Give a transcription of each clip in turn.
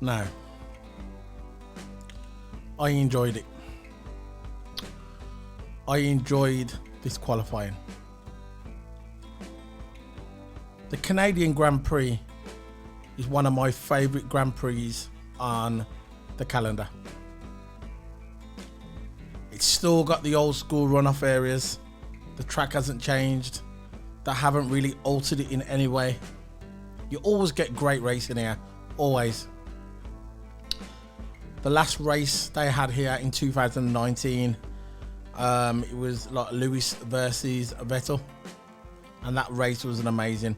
Now, I enjoyed it. I enjoyed this qualifying. The Canadian Grand Prix is one of my favourite Grand Prix on the calendar. It's still got the old school runoff areas. The track hasn't changed. They haven't really altered it in any way. You always get great racing here, always. The last race they had here in 2019, it was like Lewis versus Vettel, and that race was amazing.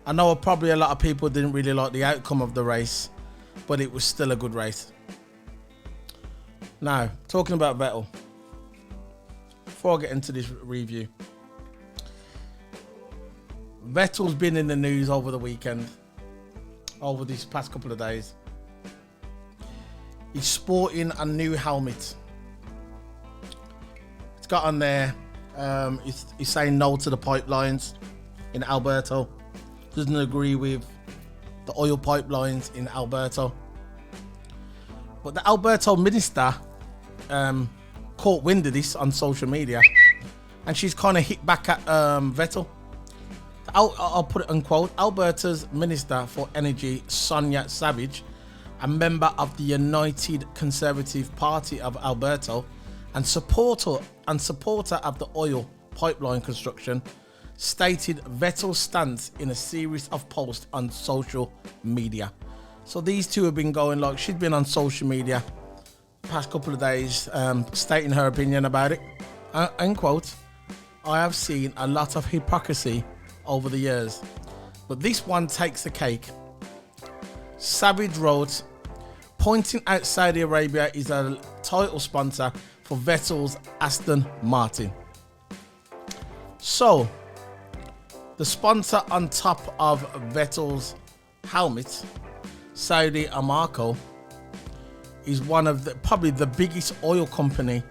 I know probably a lot of people didn't really like the outcome of the race, but it was still a good race. Now, talking about Vettel, before I get into this review, Vettel's been in the news over the weekend, over these past couple of days. He's sporting a new helmet. It's got on there, he's saying no to the pipelines in Alberta. Doesn't agree with the oil pipelines in Alberta. But the Alberta minister caught wind of this on social media, and she's kind of hit back at Vettel. I'll put it unquote. Alberta's Minister for Energy, Sonia Savage, a member of the United Conservative Party of Alberta and supporter of the oil pipeline construction, stated Vettel's stance in a series of posts on social media. So these two have been going, like, she's been on social media past couple of days, stating her opinion about it. Unquote, I have seen a lot of hypocrisy over the years, but this one takes the cake. Savage wrote, pointing out Saudi Arabia is a title sponsor for Vettel's Aston Martin. So, the sponsor on top of Vettel's helmet, Saudi Aramco, is one of probably the biggest oil company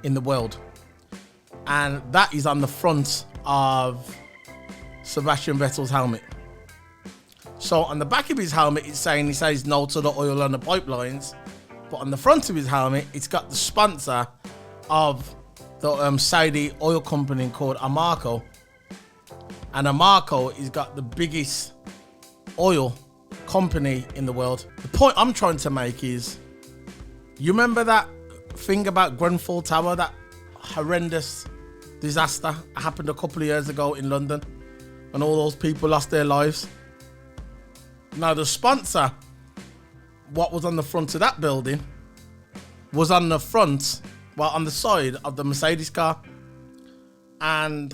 in the world. And that is on the front of Sebastian Vettel's helmet. So on the back of his helmet, it's saying, he says no to the oil on the pipelines, but on the front of his helmet, it's got the sponsor of the Saudi oil company called Aramco, and Aramco has got the biggest oil company in the world. The point I'm trying to make is, you remember that thing about Grenfell Tower, that horrendous disaster happened a couple of years ago in London, and all those people lost their lives? Now the sponsor, what was on the front of that building, was on the front, well, on the side of the Mercedes car. And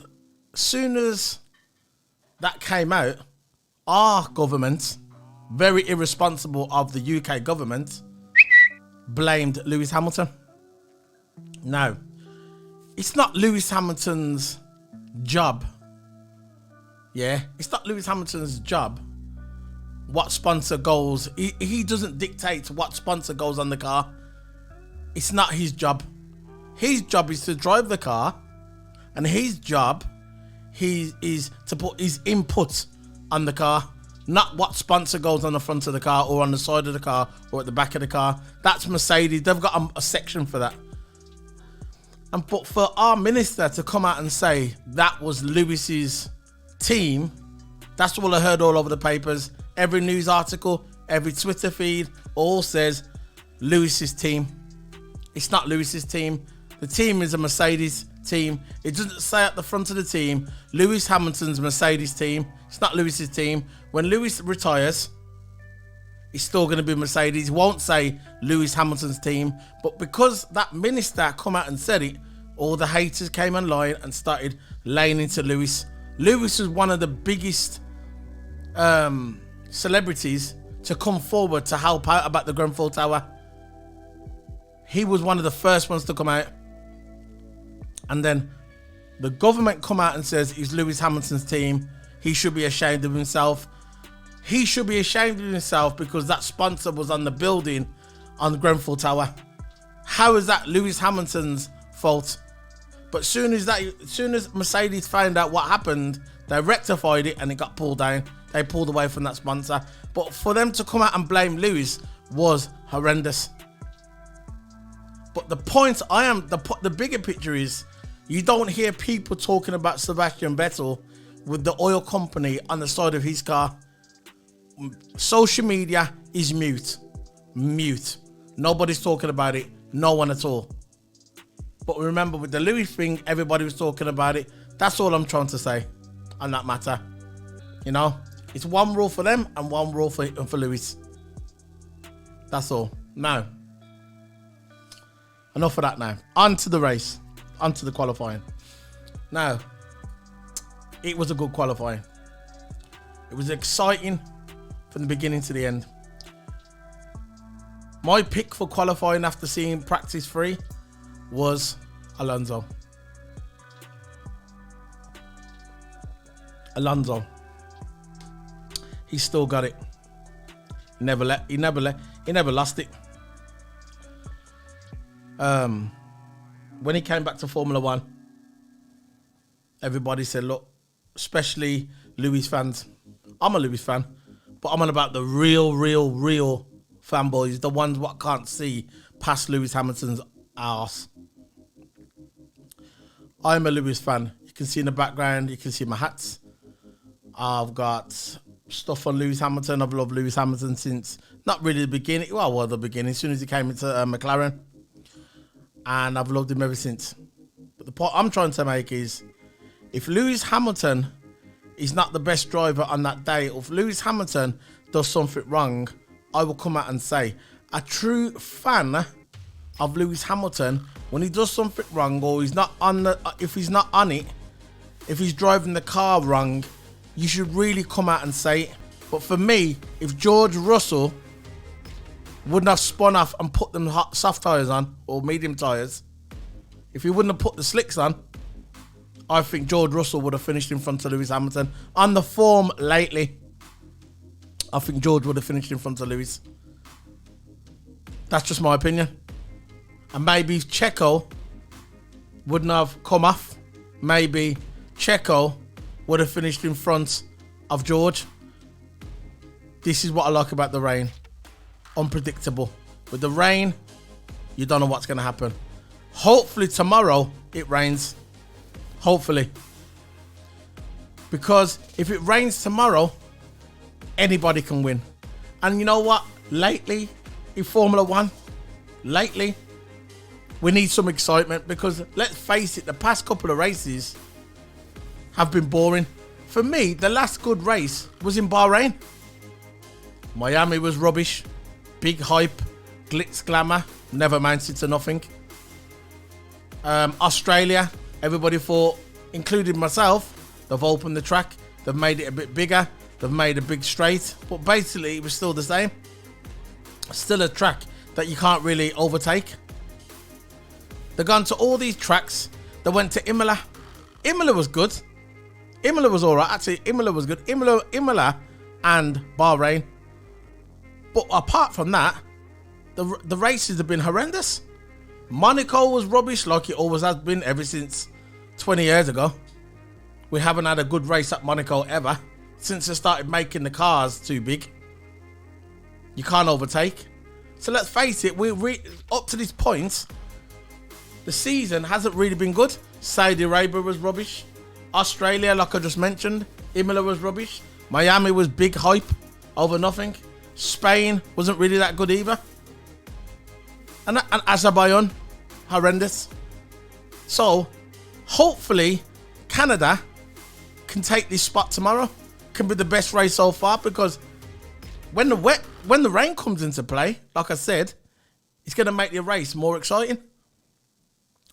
as soon as that came out, our government, very irresponsible of the UK government, blamed Lewis Hamilton. Now, it's not Lewis Hamilton's job. Yeah, it's not Lewis Hamilton's job what sponsor goes. He doesn't dictate what sponsor goes on the car. It's not his job. His job is to drive the car, and his job is to put his input on the car, not what sponsor goes on the front of the car or on the side of the car or at the back of the car. That's Mercedes. They've got a section for that. And but for our minister to come out and say that was Lewis's team, that's all I heard all over the papers. Every news article, every Twitter feed, all says Lewis's team. It's not Lewis's team. The team is a Mercedes team. It doesn't say at the front of the team, Lewis Hamilton's Mercedes team. It's not Lewis's team. When Lewis retires, it's still going to be Mercedes. It won't say Lewis Hamilton's team. But because that minister come out and said it, all the haters came online and started laying into Lewis. Lewis was one of the biggest celebrities to come forward to help out about the Grenfell Tower. He was one of the first ones to come out. And then the government come out and says it's Lewis Hamilton's team. He should be ashamed of himself. He should be ashamed of himself because that sponsor was on the building on the Grenfell Tower. How is that Lewis Hamilton's fault? But as soon as Mercedes found out what happened, they rectified it and it got pulled down. They pulled away from that sponsor. But for them to come out and blame Lewis was horrendous. But the point the bigger picture is, you don't hear people talking about Sebastian Vettel with the oil company on the side of his car. Social media is mute. Nobody's talking about it. No one at all. But remember, with the Lewis thing, everybody was talking about it. That's all I'm trying to say on that matter. You know, it's one rule for them and one rule for Lewis. That's all. Now, enough of that now. On to the race. On to the qualifying. Now, it was a good qualifying. It was exciting from the beginning to the end. My pick for qualifying after seeing practice 3 was Alonso. He still got it. He never lost it. When he came back to Formula 1, everybody said, look, especially Lewis fans. I'm a Lewis fan, but I'm on about the real fanboys, the ones what can't see past Lewis Hamilton's arse. I'm a Lewis fan. You can see in the background, you can see my hats. I've got stuff on Lewis Hamilton. I've loved Lewis Hamilton since, not really the beginning, the beginning, as soon as he came into McLaren. And I've loved him ever since. But the point I'm trying to make is, if Lewis Hamilton is not the best driver on that day, or if Lewis Hamilton does something wrong, I will come out and say, a true fan of Lewis Hamilton, when he does something wrong, or he's not on if he's not on it, if he's driving the car wrong, you should really come out and say it. But for me, if George Russell wouldn't have spun off and put them soft tyres on, or medium tyres, if he wouldn't have put the slicks on, I think George Russell would have finished in front of Lewis Hamilton. On the form lately, I think George would have finished in front of Lewis. That's just my opinion. And maybe if Checo wouldn't have come off, maybe Checo would have finished in front of George. This is what I like about the rain. Unpredictable. With the rain, you don't know what's going to happen. Hopefully tomorrow it rains. Hopefully. Because if it rains tomorrow, anybody can win. And you know what? Lately, in Formula 1, we need some excitement, because let's face it, the past couple of races have been boring. For me, the last good race was in Bahrain. Miami was rubbish. Big hype, glitz, glamour, never amounted to nothing. Australia, everybody thought, including myself, they've opened the track, they've made it a bit bigger, they've made a big straight, but basically it was still the same. Still a track that you can't really overtake. They've gone to all these tracks. They went to Imola. Imola was good. Imola was all right. Actually, Imola was good. Imola and Bahrain. But apart from that, the races have been horrendous. Monaco was rubbish, like it always has been ever since 20 years ago. We haven't had a good race at Monaco ever, since they started making the cars too big. You can't overtake. So let's face it, up to this point, the season hasn't really been good. Saudi Arabia was rubbish. Australia, like I just mentioned, Imola was rubbish. Miami was big hype over nothing. Spain wasn't really that good either. And Azerbaijan, horrendous. So, hopefully, Canada can take this spot tomorrow. Can be the best race so far, because when the rain comes into play, like I said, it's going to make the race more exciting.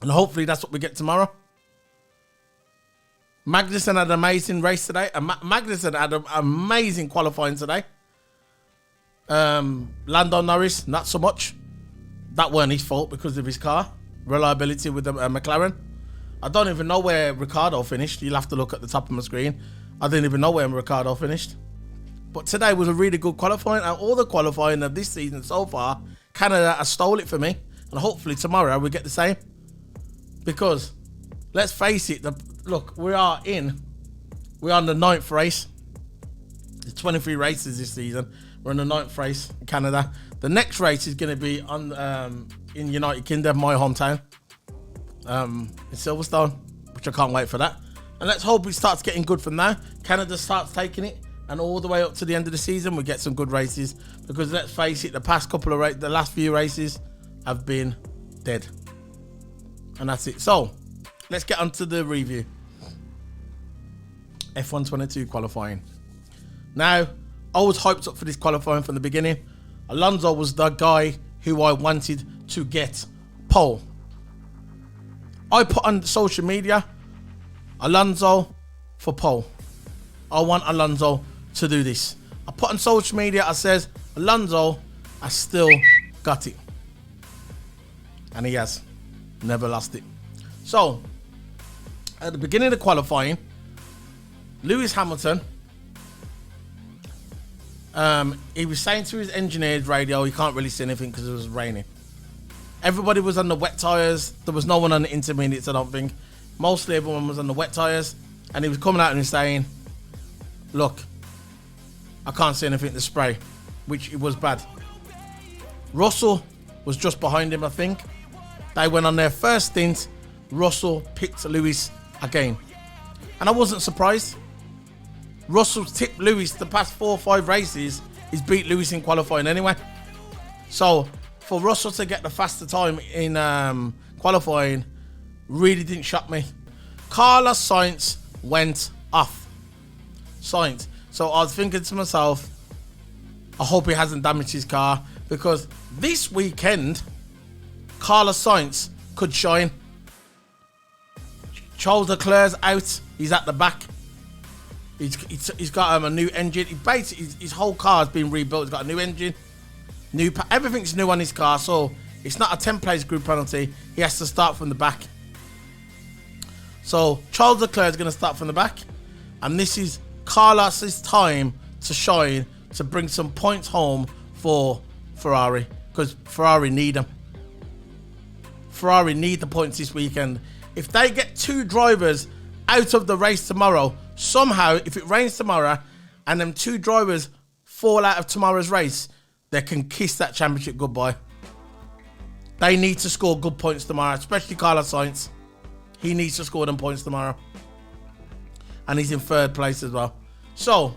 And hopefully that's what we get tomorrow. Magnussen had an amazing race today. Magnussen had an amazing qualifying today. Lando Norris, not so much. That weren't his fault because of his car. Reliability with the McLaren. I don't even know where Ricciardo finished. You'll have to look at the top of my screen. I didn't even know where Ricciardo finished. But today was a really good qualifying. And all the qualifying of this season so far, Canada has stole it for me. And hopefully tomorrow we get the same. Because, let's face it, look, we're on the 9th race. There's 23 races this season. We're in the 9th race in Canada. The next race is going to be on in United Kingdom, my hometown, in Silverstone, which I can't wait for that. And let's hope it starts getting good from now. Canada starts taking it, and all the way up to the end of the season, we get some good races. Because let's face it, the last few races have been dead. And that's it. So let's get on to the review. F1 22 qualifying. Now, I was hyped up for this qualifying from the beginning. Alonso was the guy who I wanted to get pole. I put on social media, Alonso for pole. I want Alonso to do this. I put on social media, I says, Alonso has still got it. And he has. Never lost it. So, at the beginning of the qualifying, Lewis Hamilton, he was saying to his engineer's radio, he can't really see anything because it was raining. Everybody was on the wet tyres. There was no one on the intermediates, I don't think. Mostly everyone was on the wet tyres. And he was coming out and saying, look, I can't see anything to spray, which it was bad. Russell was just behind him, I think. They went on their first stint. Russell picked Lewis again. And I wasn't surprised. Russell's tipped Lewis the past 4 or 5 races. He's beat Lewis in qualifying anyway. So for Russell to get the faster time in qualifying really didn't shock me. Carlos Sainz went off. Sainz. So I was thinking to myself, I hope he hasn't damaged his car, because this weekend Carlos Sainz could shine. Charles Leclerc's out. He's at the back. He's got a new engine. His whole car has been rebuilt. He's got a new engine. Everything's new on his car. So it's not a 10 place group penalty. He has to start from the back. So Charles Leclerc is going to start from the back. And this is Carlos's time to shine, to bring some points home for Ferrari. Because Ferrari need them. Ferrari need the points this weekend. If they get 2 drivers out of the race tomorrow, somehow, if it rains tomorrow and them 2 drivers fall out of tomorrow's race, they can kiss that championship goodbye. They need to score good points tomorrow, especially Carlos Sainz. He needs to score them points tomorrow. And he's in 3rd place as well. So,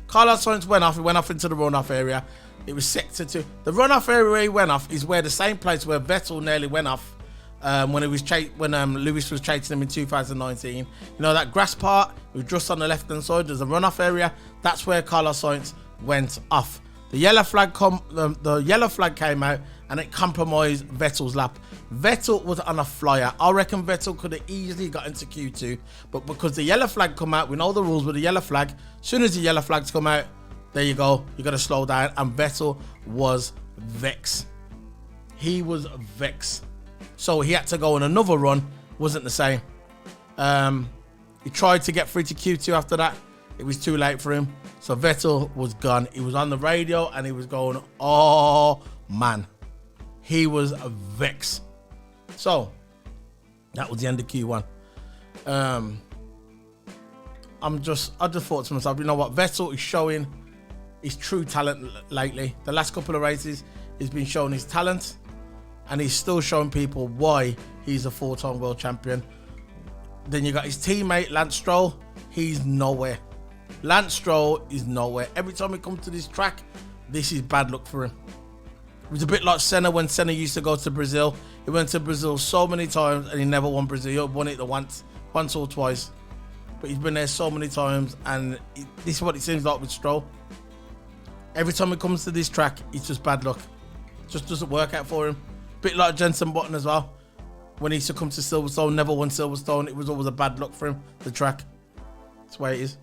Carlos Sainz went off. He went off into the runoff area. It was sector 2. The runoff area where he went off is where the same place where Vettel nearly went off when Lewis was chasing him in 2019. You know that grass part? It was just on the left-hand side. There's a runoff area. That's where Carlos Sainz went off. The yellow flag came out and it compromised Vettel's lap. Vettel was on a flyer. I reckon Vettel could have easily got into Q2, but because the yellow flag come out, we know the rules with the yellow flag. As soon as the yellow flags come out, there you go. You got to slow down. And Vettel was vexed. He was vexed. So he had to go on another run. Wasn't the same. He tried to get through to Q2 after that. It was too late for him. So Vettel was gone. He was on the radio and he was going, oh man. He was vexed. So that was the end of Q1. I just thought to myself, you know what? Vettel is showing his true talent lately. The last couple of races, he's been showing his talent, and he's still showing people why he's a 4-time world champion. Then you got his teammate Lance Stroll. He's nowhere. Lance Stroll is nowhere. Every time he comes to this track, this is bad luck for him. It was a bit like Senna when Senna used to go to Brazil. He went to Brazil so many times and he never won Brazil. He won it once or twice. But he's been there so many times, and this is what it seems like with Stroll. Every time he comes to this track, it's just bad luck. Just doesn't work out for him. Bit like Jenson Button as well. When he used to come to Silverstone, never won Silverstone. It was always a bad luck for him, the track. That's the way it is.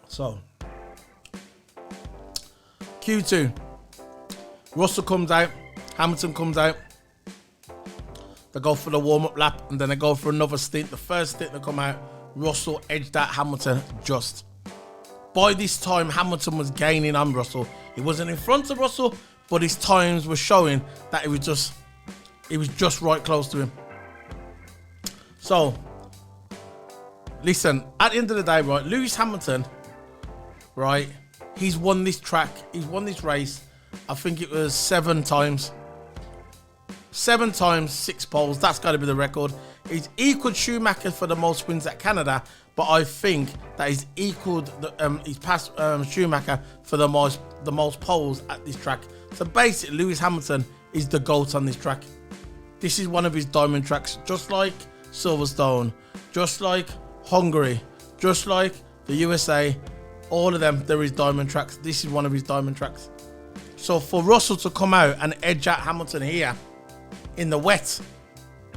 So, Q2. Russell comes out. Hamilton comes out. They go for the warm-up lap, and then they go for another stint. The first stint they come out, Russell edged out Hamilton just. By this time, Hamilton was gaining on Russell. He wasn't in front of Russell, but his times were showing that it was just right close to him. So, Listen, at the end of the day, right, Lewis Hamilton, right, he's won this track. He's won this race. I think it was 7 times. 7 times, 6 poles. That's got to be the record. He's equaled Schumacher for the most wins at Canada, but I think that he's equaled, he's passed Schumacher for the most poles at this track. So basically, Lewis Hamilton is the GOAT on this track. This is one of his diamond tracks, just like Silverstone, just like Hungary, just like the USA. All of them, they're his diamond tracks. This is one of his diamond tracks. So for Russell to come out and edge out Hamilton here in the wet,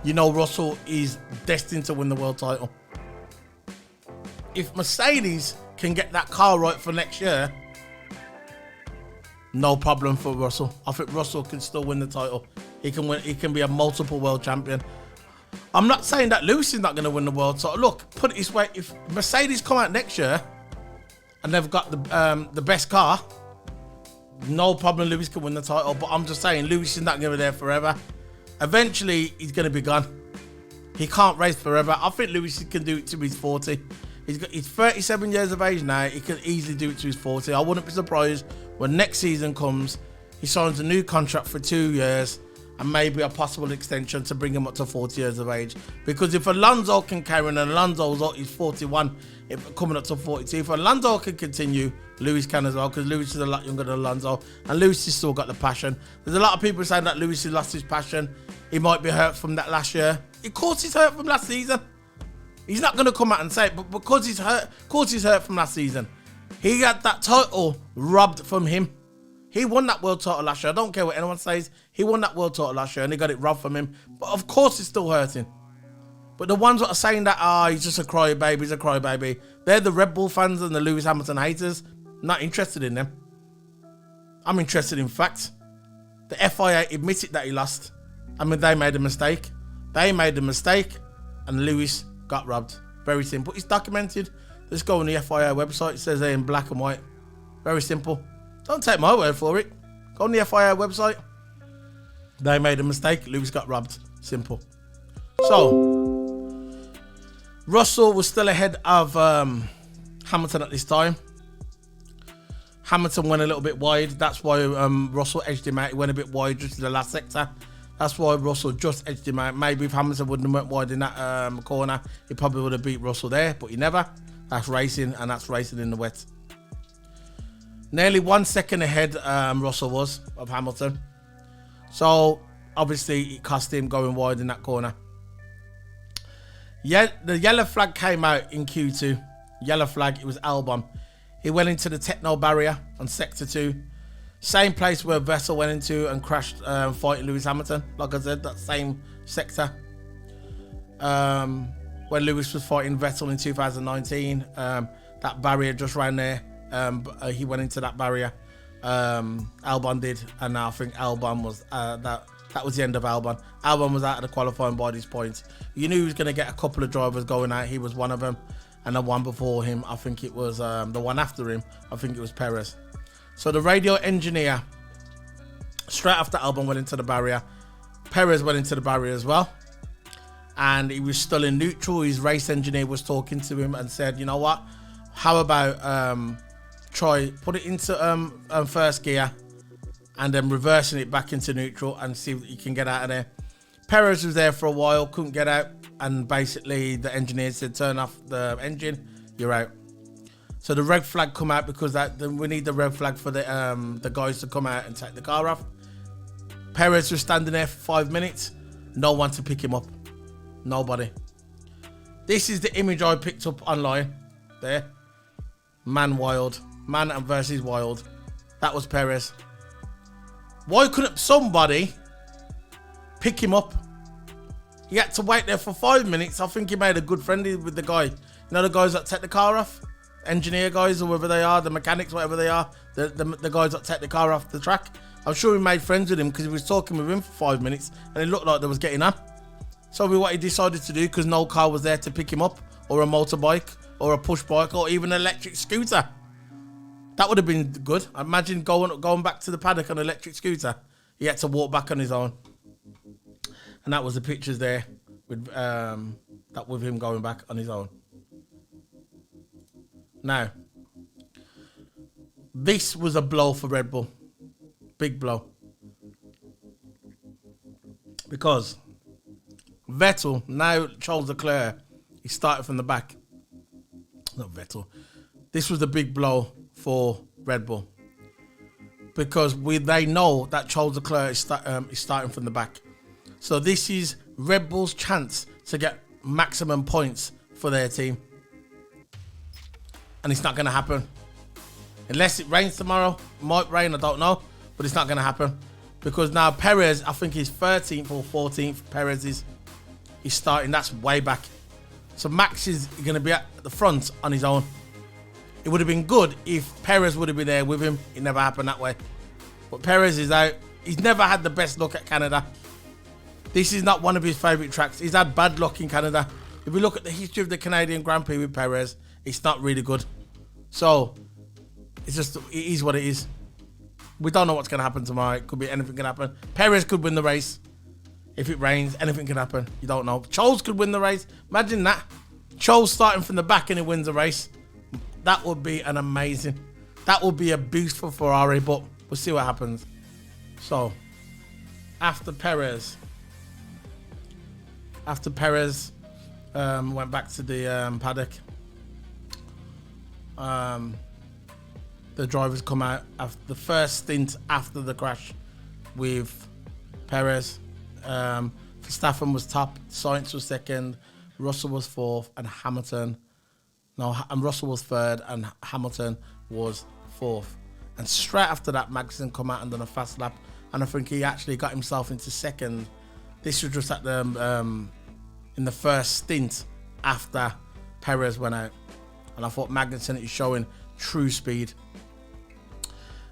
you know Russell is destined to win the world title. If Mercedes can get that car right for next year, no problem for Russell. I think Russell can still win the title. He can win. He can be a multiple world champion. I'm not saying that Lewis is not going to win the world title. Look, put it this way: if Mercedes come out next year and they've got the best car, no problem. Lewis can win the title. But I'm just saying, Lewis is not going to be there forever. Eventually, he's going to be gone. He can't race forever. I think Lewis can do it to his 40. He's 37 years of age now. He can easily do it to his 40. I wouldn't be surprised when next season comes, he signs a new contract for 2 years and maybe a possible extension to bring him up to 40 years of age. Because if Alonso can carry on, and Alonso's 41, coming up to 42, if Alonso can continue, Lewis can as well, because Lewis is a lot younger than Alonso, and Lewis has still got the passion. There's a lot of people saying that Lewis has lost his passion. He might be hurt from that last year. Of course he's hurt from last season. He's not going to come out and say it, but because he's hurt, of course he's hurt from last season. He had that title robbed from him. He won that world title last year. I don't care what anyone says. He won that world title last year and he got it robbed from him. But of course it's still hurting. But the ones that are saying that, he's just a crybaby, he's a crybaby, they're the Red Bull fans and the Lewis Hamilton haters. Not interested in them. I'm interested in facts. The FIA admitted that he lost. I mean, they made a mistake. They made the mistake and Lewis got robbed. Very simple. It's documented. Let's go on the FIA website. It says there in black and white. Very simple. Don't take my word for it. Go on the FIA website. They made a mistake. Lewis got robbed. Simple. So, Russell was still ahead of Hamilton at this time. Hamilton went a little bit wide. That's why Russell edged him out. He went a bit wide just in the last sector. That's why Russell just edged him out. Maybe if Hamilton wouldn't have went wide in that corner, he probably would have beat Russell there, but he never. That's racing, and that's racing in the wet. Nearly 1 second ahead Russell was of Hamilton. So, obviously, it cost him going wide in that corner. Yeah, the yellow flag came out in Q2. Yellow flag, it was Albon. He went into the techno barrier on Sector 2. Same place where Vettel went into and crashed fighting Lewis Hamilton. Like I said, that same sector. When Lewis was fighting Vettel in 2019, that barrier just ran there. He went into that barrier. Albon did, and I think Albon was that was the end of Albon. Albon was out of the qualifying by this point. You knew he was going to get a couple of drivers going out. He was one of them, and the one before him, I think it was the one after him. I think it was Perez. So the radio engineer, straight after Albon went into the barrier, Perez went into the barrier as well. And he was still in neutral. His race engineer was talking to him and said, you know what? How about put it into first gear and then reversing it back into neutral and see what you can get out of there. Perez was there for a while, couldn't get out. And basically the engineer said, turn off the engine, you're out. So the red flag come out because we need the red flag for the guys to come out and take the car off. Perez was standing there for 5 minutes. No one to pick him up. Nobody. This is the image I picked up online. There. Man wild. Man versus wild. That was Perez. Why couldn't somebody pick him up? He had to wait there for 5 minutes. I think he made a good friend with the guy. You know the guys that take the car off? Engineer guys or whoever they are, the mechanics, whatever they are. The guys that take the car off the track. I'm sure he made friends with him because he was talking with him for 5 minutes and it looked like they was getting on. So what he decided to do, because no car was there to pick him up, or a motorbike, or a push bike, or even an electric scooter. That would have been good. Imagine going back to the paddock on an electric scooter. He had to walk back on his own. And that was the pictures there with him going back on his own. Now, this was a blow for Red Bull. Big blow. Because Vettel, now Charles Leclerc, he started from the back. Not Vettel. This was a big blow for Red Bull. Because they know that Charles Leclerc is starting from the back. So this is Red Bull's chance to get maximum points for their team. And it's not going to happen. Unless it rains tomorrow. Might rain, I don't know. But it's not going to happen. Because now Perez, I think he's 13th or 14th. Perez is he's starting. That's way back. So Max is going to be at the front on his own. It would have been good if Perez would have been there with him. It never happened that way. But Perez is out. He's never had the best luck at Canada. This is not one of his favourite tracks. He's had bad luck in Canada. If we look at the history of the Canadian Grand Prix with Perez, it's not really good. So, it is what it is. We don't know what's going to happen tomorrow. It could be anything can happen. Perez could win the race. If it rains, anything can happen. You don't know. Charles could win the race. Imagine that. Charles starting from the back and he wins the race. That would be an amazing. That would be a boost for Ferrari, but we'll see what happens. So, after Perez went back to the paddock, the drivers come out after the first stint after the crash with Perez. Verstappen was top, Sainz was second, Russell was fourth, and Russell was third, and Hamilton was fourth. And straight after that, Magnussen come out and done a fast lap, and I think he actually got himself into second. This was just at the in the first stint after Perez went out, and I thought Magnussen is showing true speed.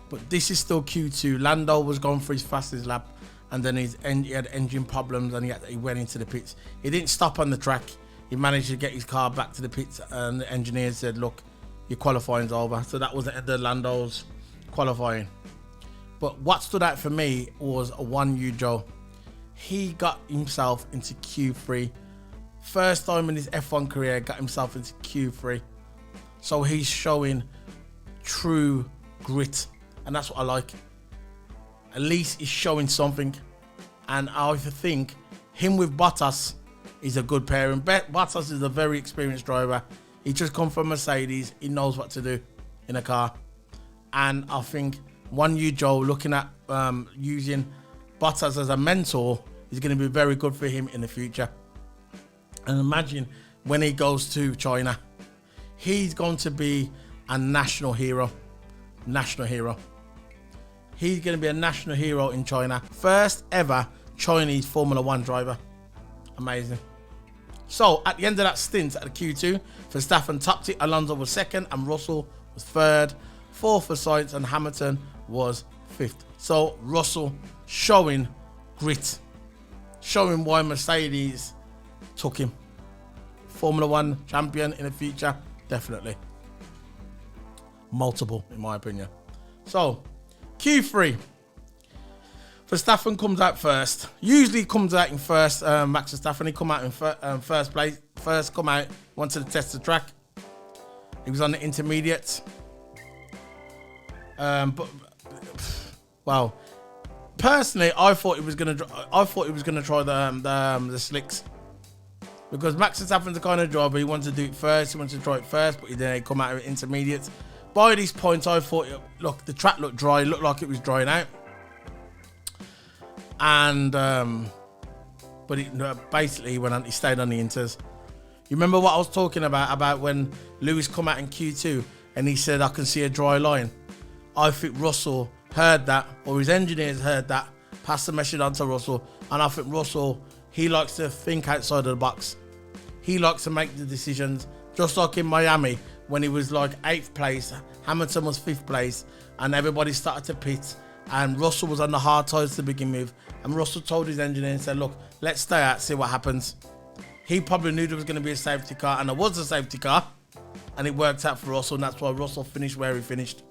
But this is still Q2. Lando was going for his fastest lap, and then he had engine problems, and he went into the pits. He didn't stop on the track. He managed to get his car back to the pits, and the engineers said, look, your qualifying's over. So that was the end of Lando's qualifying. But what stood out for me was one Joe. He got himself into Q3. First time in his F1 career, got himself into Q3. So he's showing true grit, and that's what I like. At least he's showing something. And I think him with Bottas is a good pairing. Bottas is a very experienced driver. He just come from Mercedes. He knows what to do in a car. And I think Joe, looking at using Bottas as a mentor, is going to be very good for him in the future. And imagine when he goes to China, he's going to be a national hero. National hero. He's going to be a national hero in China. First ever Chinese Formula One driver. Amazing. So, at the end of that stint at the Q2, Verstappen topped it, Alonso was second, and Russell was third. Fourth for Sainz, and Hamilton was fifth. So, Russell showing grit. Showing why Mercedes took him. Formula One champion in the future, definitely. Multiple, in my opinion. So, Q3. Verstappen comes out first. Usually comes out in first. Max Verstappen, he come out in first place. First come out, wanted to test the track. He was on the intermediate. But wow. Personally, I thought he was gonna try the slicks, because Max Verstappen's the kind of driver he wanted to do it first. He wanted to try it first, but then he come out with intermediate. By this point, I thought, look, the track looked dry. It looked like it was drying out. And but basically he stayed on the inters. You remember what I was talking about when Lewis come out in Q2 and he said, I can see a dry line? I think Russell heard that, or his engineers heard that, passed the message on to Russell, and I think Russell, he likes to think outside of the box. He likes to make the decisions, just like in Miami when he was like 8th place, Hamilton was 5th place, and everybody started to pit, and Russell was on the hard tires to begin with, and Russell told his engineer and said, look, let's stay out, see what happens. He probably knew there was going to be a safety car, and there was a safety car, and it worked out for Russell, and that's why Russell finished where he finished.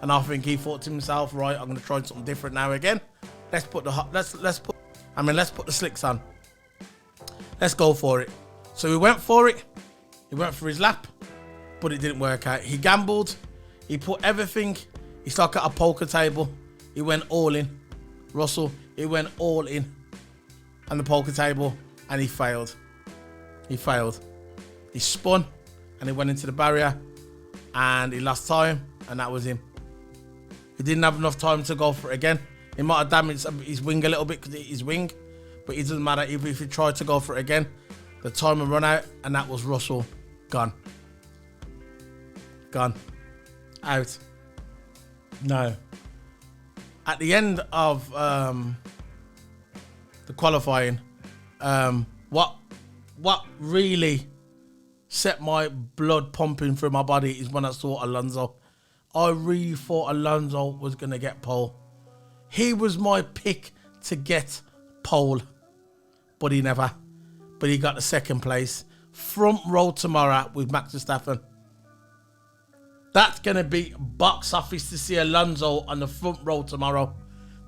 And I think he thought to himself, right, I'm going to try something different now again. Let's put the slicks on. Let's go for it. So he went for it. He went for his lap. but it didn't work out. He gambled. He put everything. It's like at a poker table. He went all in. Russell, he went all in on the poker table, and he failed. He failed. He spun, and he went into the barrier, and he lost time, and that was him. He didn't have enough time to go for it again. He might have damaged his wing a little bit because it his wing, but it doesn't matter. If he tried to go for it again, the time would run out, and that was Russell. Gone. Gone. Out. No. At the end of the qualifying, what really set my blood pumping through my body is when I saw Alonso. I really thought Alonso was going to get pole. He was my pick to get pole, but he never. But he got the second place. Front row tomorrow with Max Verstappen. That's going to be box office to see Alonso on the front row tomorrow.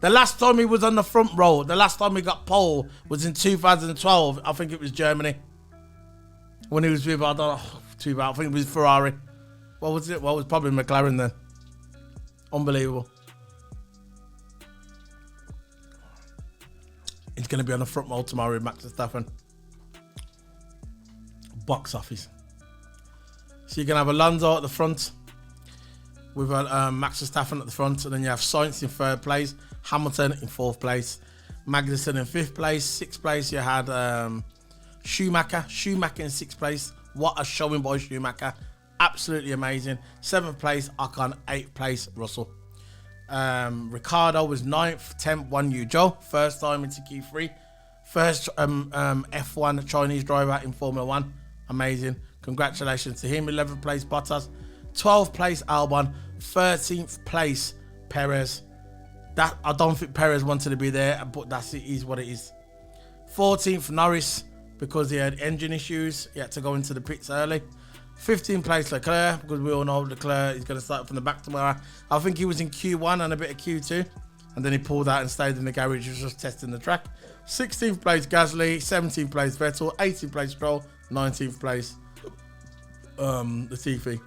The last time he was on the front row, the last time he got pole was in 2012. I think it was Germany. When he was with, I don't know, I think it was Ferrari. What was it? Well, it was probably McLaren then. Unbelievable. He's going to be on the front row tomorrow with Max Verstappen. Box office. So you're going to have Alonso at the front with Max Verstappen at the front, and then you have Sainz in third place, Hamilton in fourth place, Magnussen in fifth place. Sixth place you had Schumacher in sixth place. What a showing by Schumacher. Absolutely amazing. Seventh place Ocon, eighth place Russell. Ricardo was 9th, 10th, won Yu Zhou, first time into Q3. First F1 Chinese driver in Formula 1. Amazing. Congratulations to him. 11th place Bottas. 12th place Albon. 13th place Perez. That I don't think Perez wanted to be there, but that's it is what it is. 14th Norris, because he had engine issues. He had to go into the pits early. 15th place Leclerc, because we all know Leclerc is going to start from the back tomorrow. I think he was in Q1 and a bit of Q2, and then he pulled out and stayed in the garage. He was just testing the track. 16th place Gasly, 17th place Vettel, 18th place Stroll, 19th place Latifi.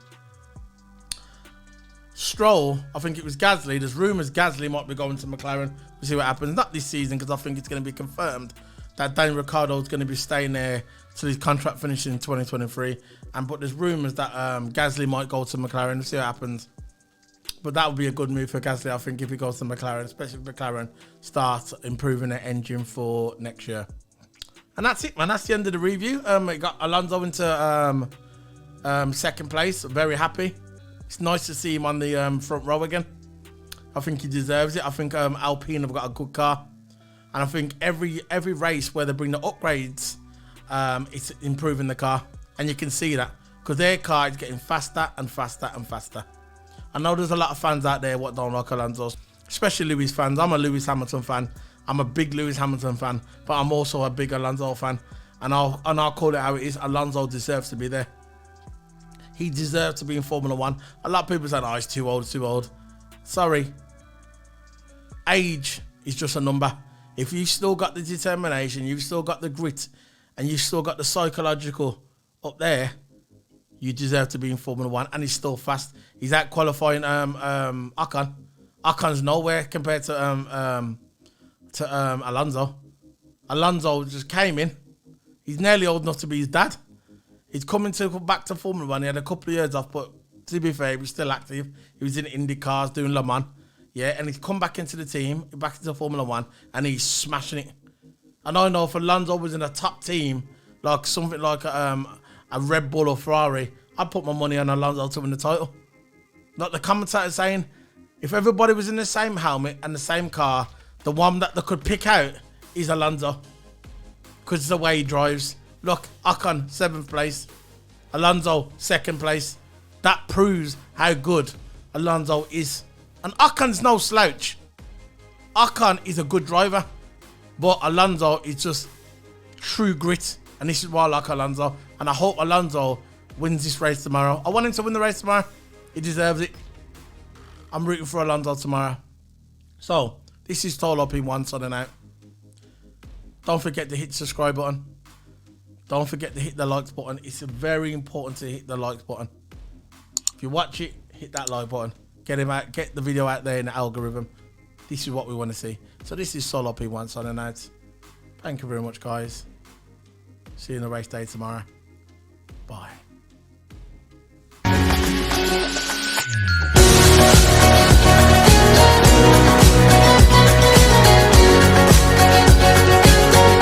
Stroll, I think it was Gasly. There's rumours Gasly might be going to McLaren. We'll see what happens. Not this season, because I think it's going to be confirmed that Daniel Ricciardo is going to be staying there till his contract finishes in 2023. But there's rumours that Gasly might go to McLaren. We'll see what happens. But that would be a good move for Gasly, I think, if he goes to McLaren, especially if McLaren starts improving their engine for next year. And that's it, man. That's the end of the review. We got Alonso into second place. Very happy. It's nice to see him on the front row again. I think he deserves it. I think Alpine have got a good car. And I think every race where they bring the upgrades, it's improving the car. And you can see that, because their car is getting faster and faster and faster. I know there's a lot of fans out there what don't like Alonso, especially Lewis fans. I'm a Lewis Hamilton fan. I'm a big Lewis Hamilton fan, but I'm also a big Alonso fan. And I'll call it how it is. Alonso deserves to be there. He deserves to be in Formula 1. A lot of people say, oh, he's too old, too old. Sorry. Age is just a number. If you've still got the determination, you've still got the grit, and you've still got the psychological up there, you deserve to be in Formula 1. And he's still fast. He's out qualifying Ocon. Ocon's nowhere compared to Alonso. Alonso just came in. He's nearly old enough to be his dad. He's coming back to Formula 1. He had a couple of years off, but to be fair, he was still active. He was in Indy cars doing Le Mans. Yeah, and he's come back into the team, back into Formula 1, and he's smashing it. And I know if Alonso was in a top team, like something like a Red Bull or Ferrari, I'd put my money on Alonso to win the title. Like the commentator saying, if everybody was in the same helmet and the same car, the one that they could pick out is Alonso. Because it's the way he drives. Look, Ocon, 7th place. Alonso, 2nd place. That proves how good Alonso is. And Ocon's no slouch. Ocon is a good driver. But Alonso is just true grit. And this is why I like Alonso. And I hope Alonso wins this race tomorrow. I want him to win the race tomorrow. He deserves it. I'm rooting for Alonso tomorrow. So, this is Tall Up in One, signing out. Don't forget to hit the subscribe button. Don't forget to hit the likes button. It's very important to hit the likes button. If you watch it, hit that like button. Get him out. Get the video out there in the algorithm. This is what we want to see. So this is Solo P1 signing out. Thank you very much, guys. See you in the race day tomorrow. Bye.